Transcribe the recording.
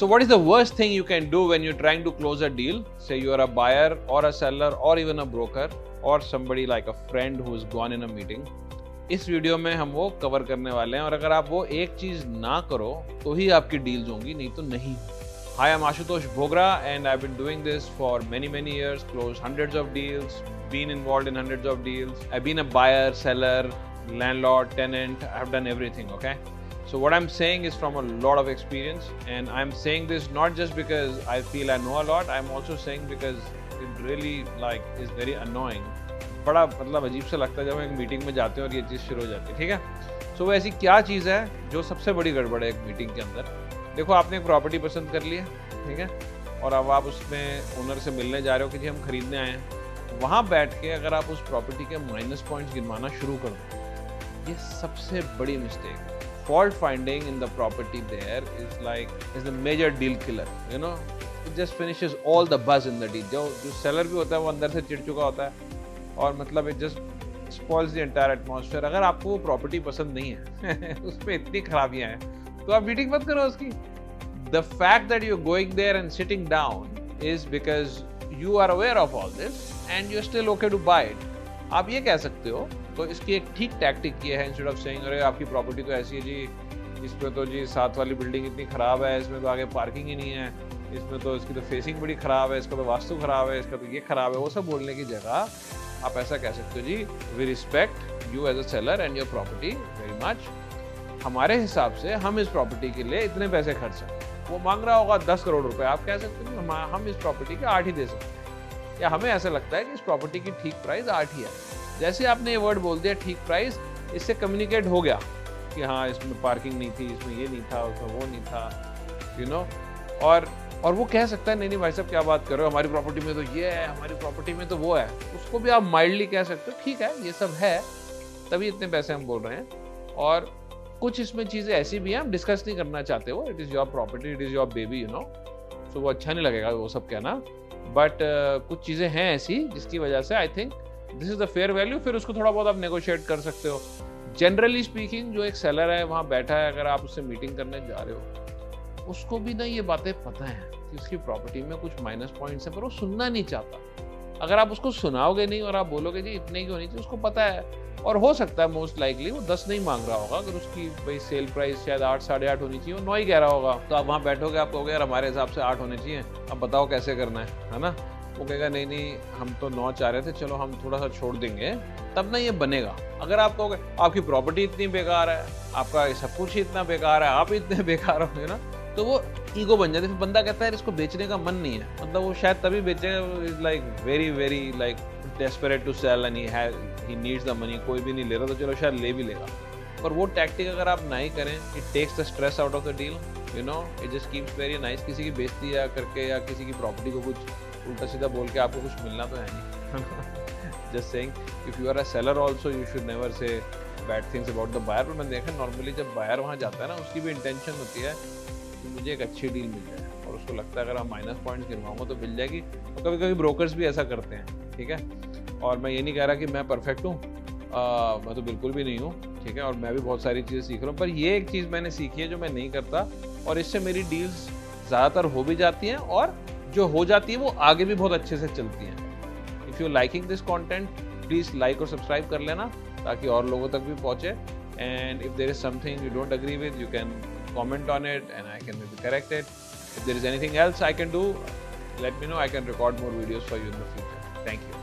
So what is the worst thing you can do when you're trying to close a deal? Say you are a buyer or a seller or even a broker or somebody like a friend who has gone in a meeting. इस video में हम वो cover करने वाले हैं और अगर आप वो एक चीज ना करो तो ही आपकी डील्स होंगी, नहीं तो नहीं। Hi, I'm Ashutosh Bhogra and I've been doing this for many years, closed hundreds of deals, been involved in hundreds of deals. I've been a buyer, seller, landlord, tenant, I've done everything, okay? So what I'm saying is from a lot of experience, and I'm saying this not just because I feel I know a lot, I'm also saying because it really is very annoying. बड़ा मतलब अजीब सा लगता है जब हम एक meeting में जाते हैं और ये चीज़ शुरू हो जाती है, ठीक है। सो वो ऐसी क्या चीज़ है जो सबसे बड़ी गड़बड़ है एक मीटिंग के अंदर। देखो, आपने एक प्रॉपर्टी पसंद कर ली है, ठीक है, और अब आप उसमें ओनर से मिलने जा रहे हो कि जी हम खरीदने आए हैं। वहाँ बैठ के अगर आप उस प्रॉपर्टी के माइनस पॉइंट्स गिनवाना शुरू कर दो, ये सबसे बड़ी मिस्टेक है। Fault finding in the property there is the major deal killer. You know, it just finishes all the buzz in the deal. जो seller भी होता है वो अंदर से चिढ़ चुका होता है और मतलब it just spoils the entire atmosphere. अगर आपको वो प्रॉपर्टी पसंद नहीं है उसमें इतनी खराबियां हैं तो आप मीटिंग मत करो उसकी। The fact that you're going there and sitting down is because you are aware of all this and you're still okay to buy it. आप ये कह सकते हो, तो इसकी एक ठीक टैक्टिक ये है, इंस्टेड ऑफ सेइंग अरे आपकी प्रॉपर्टी तो ऐसी है जी, इसमें तो जी साथ वाली बिल्डिंग इतनी ख़राब है, इसमें तो आगे पार्किंग ही नहीं है, इसमें तो इसकी तो फेसिंग बड़ी ख़राब है, इसका तो वास्तु ख़राब है, इसका तो ये ख़राब है, वो सब बोलने की जगह आप ऐसा कह सकते हो, जी we respect you as a seller and your property very much. हमारे हिसाब से हम इस प्रॉपर्टी के लिए इतने पैसे खर्च सकते हैं। वो मांग रहा होगा 10 करोड़ रुपए, आप कह सकते हो हम इस प्रॉपर्टी के 8 ही दे सकते हैं, या हमें ऐसा लगता है कि इस प्रॉपर्टी की ठीक प्राइस 8 ही है। जैसे आपने ये वर्ड बोल दिया ठीक प्राइस, इससे कम्युनिकेट हो गया कि हाँ इसमें पार्किंग नहीं थी, इसमें ये नहीं था, उसमें वो नहीं था, यू नो। और वो कह सकता है नहीं भाई साहब क्या बात कर रहे हो, हमारी प्रॉपर्टी में तो ये है, हमारी प्रॉपर्टी में तो वो है। उसको भी आप माइल्डली कह सकते हो, ठीक है ये सब है तभी इतने पैसे हम बोल रहे हैं। और कुछ इसमें चीज़ें ऐसी भी हैं हम डिस्कस नहीं करना चाहते, हो it is your property, it is your baby, you know. So वो अच्छा नहीं लगेगा वो सब कहना, बट कुछ चीज़ें हैं ऐसी जिसकी वजह से I think this is the fair value. फिर उसको थोड़ा बहुत आप नेगोशिएट कर सकते हो। जनरली स्पीकिंग जो एक सेलर है वहाँ बैठा है, अगर आप उससे मीटिंग करने जा रहे हो, उसको भी ना ये बातें पता है कि उसकी प्रॉपर्टी में कुछ माइनस पॉइंट्स हैं, पर वो सुनना नहीं चाहता। अगर आप उसको सुनाओगे नहीं और आप बोलोगे जी इतने की होनी चाहिए, उसको पता है। और हो सकता है मोस्ट लाइकली वो 10 नहीं मांग रहा होगा, अगर उसकी भाई सेल प्राइस शायद 8 साढ़े 8 होनी चाहिए, वो 9 ही कह रहा होगा। तो आप वहाँ बैठोगे, आप कहोगे यार हमारे हिसाब से 8 होने चाहिए, अब बताओ कैसे करना है ना। वो कहेगा नहीं हम तो 9 चाह रहे थे, चलो हम थोड़ा सा छोड़ देंगे, तब ना ये बनेगा। अगर आप कहोगे आपकी प्रॉपर्टी इतनी बेकार है, आपका सब कुछ ही इतना बेकार है, आप इतने बेकार होंगे ना, तो वो ईगो बन जाती है। फिर बंदा कहता है इसको बेचने का मन नहीं है, मतलब वो शायद तभी बेचेगा, is like very desperate to sell and he needs the money. कोई भी नहीं ले रहा तो चलो शायद ले भी लेगा। पर वो टैक्टिक अगर आप नहीं करें, it takes the stress out of the deal, you know, it just keeps very nice. किसी की बेइज्जती या करके या किसी की प्रॉपर्टी को कुछ उल्टा सीधा बोल के आपको कुछ मिलना तो है नहीं। Just saying if you are a seller also you should never say bad things about the buyer. पर मैंने देखा नॉर्मली जब बायर वहाँ जाता है ना, उसकी भी इंटेंशन होती है कि मुझे एक अच्छी डील मिल जाए, और उसको लगता है अगर हम माइनस पॉइंट्स गिनवाऊंगा तो मिल जाएगी। तो कभी कभी ब्रोकर्स भी ऐसा करते हैं, ठीक है। और मैं ये नहीं कह रहा कि मैं परफेक्ट हूँ, मैं तो बिल्कुल भी नहीं हूँ, ठीक है, और मैं भी बहुत सारी चीज़ें सीख रहा हूँ। पर ये एक चीज़ मैंने सीखी है जो मैं नहीं करता, और इससे मेरी डील्स ज़्यादातर हो भी जाती हैं, और जो हो जाती है वो आगे भी बहुत अच्छे से चलती हैं। If you liking this content please like और सब्सक्राइब कर लेना ताकि और लोगों तक भी पहुँचे। And if there is something you don't agree with, you can comment on it and I can maybe correct it. If there is anything else I can do, let me know. I can record more videos for you in the future. Thank you.